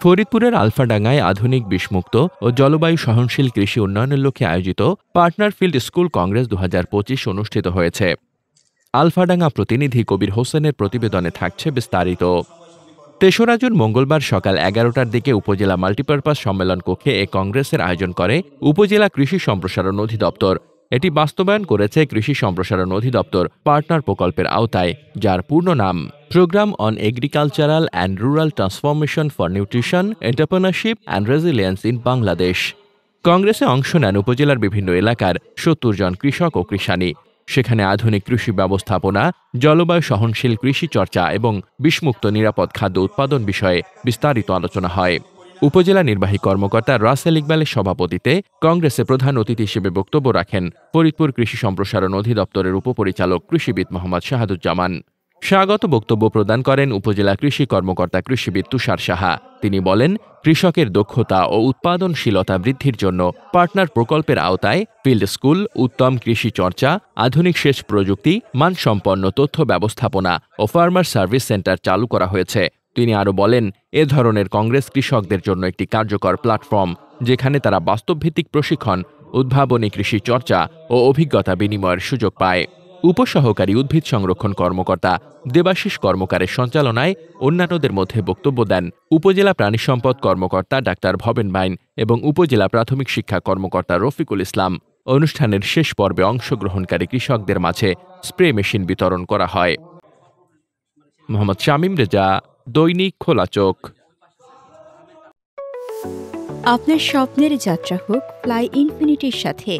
ফরিদপুরের আলফাডাঙ্গায় আধুনিক বিষমুক্ত ও জলবায়ু সহনশীল কৃষি উন্নয়নের লক্ষ্যে আয়োজিত পার্টনার ফিল্ড স্কুল কংগ্রেস ২০২৫ অনুষ্ঠিত হয়েছে। আলফাডাঙ্গা প্রতিনিধি কবির হোসেনের প্রতিবেদনে থাকছে বিস্তারিত। ৩রা জুন মঙ্গলবার সকাল ১১টার দিকে উপজেলা মাল্টিপারপাস সম্মেলন কক্ষে এ কংগ্রেসের আয়োজন করে উপজেলা কৃষি সম্প্রসারণ অধিদপ্তর। এটি বাস্তবায়ন করেছে কৃষি সম্প্রসারণ অধিদপ্তর পার্টনার প্রকল্পের আওতায়, যার পূর্ণ নাম program on agricultural and rural transformation for nutrition, entrepreneurship and resilience in Bangladesh. কংগ্রেসে অংশ নেন উপজেলার বিভিন্ন এলাকার ৭০ জন কৃষক ও কৃষানী। সেখানে আধুনিক কৃষি ব্যবস্থাপনা, জলবায়ু সহনশীল কৃষি চর্চা এবং বিষমুক্ত নিরাপদ খাদ্য উৎপাদন বিষয়ে বিস্তারিত আলোচনা হয়। উপজেলা নির্বাহী কর্মকর্তা রাসেল ইকবালের সভাপতিত্বে কংগ্রেসে প্রধান অতিথি হিসেবে বক্তব্য রাখেন ফরিদপুর কৃষি সম্প্রসারণ অধিদপ্তরের উপপরিচালক কৃষিবিদ মোহাম্মদ শাহাদুজ্জামান। স্বাগত বক্তব্য প্রদান করেন উপজেলা কৃষি কর্মকর্তা কৃষিবিদ তুষার সাহা। তিনি বলেন, কৃষকের দক্ষতা ও উৎপাদনশীলতা বৃদ্ধির জন্য পার্টনার প্রকল্পের আওতায় ফিল্ড স্কুল, উত্তম কৃষি চর্চা, আধুনিক সেচ প্রযুক্তি, মানসম্পন্ন তথ্য ব্যবস্থাপনা ও ফার্মার সার্ভিস সেন্টার চালু করা হয়েছে। তিনি আরও বলেন, এ ধরনের কংগ্রেস কৃষকদের জন্য একটি কার্যকর প্ল্যাটফর্ম, যেখানে তারা বাস্তবভিত্তিক প্রশিক্ষণ, উদ্ভাবনী কৃষি চর্চা ও অভিজ্ঞতা বিনিময়ের সুযোগ পায়। উপসহকারী উদ্ভিদ সংরক্ষণ কর্মকর্তা দেবাশিস কর্মকারের সঞ্চালনায় অন্যান্যদের মধ্যে বক্তব্য দেন উপজেলা প্রাণিসম্পদ কর্মকর্তা ডাক্তার ভবেন বাইন এবং উপজেলা প্রাথমিক শিক্ষা কর্মকর্তা রফিকুল ইসলাম। অনুষ্ঠানের শেষ পর্বে অংশগ্রহণকারী কৃষকদের মাঝে স্প্রে মেশিন বিতরণ করা হয়। মোহাম্মদ শামীম রেজা, দৈনিক খোলা চোখ। আপনার স্বপ্নের যাত্রা হোক ফ্লাই ইনফিনিটির সাথে।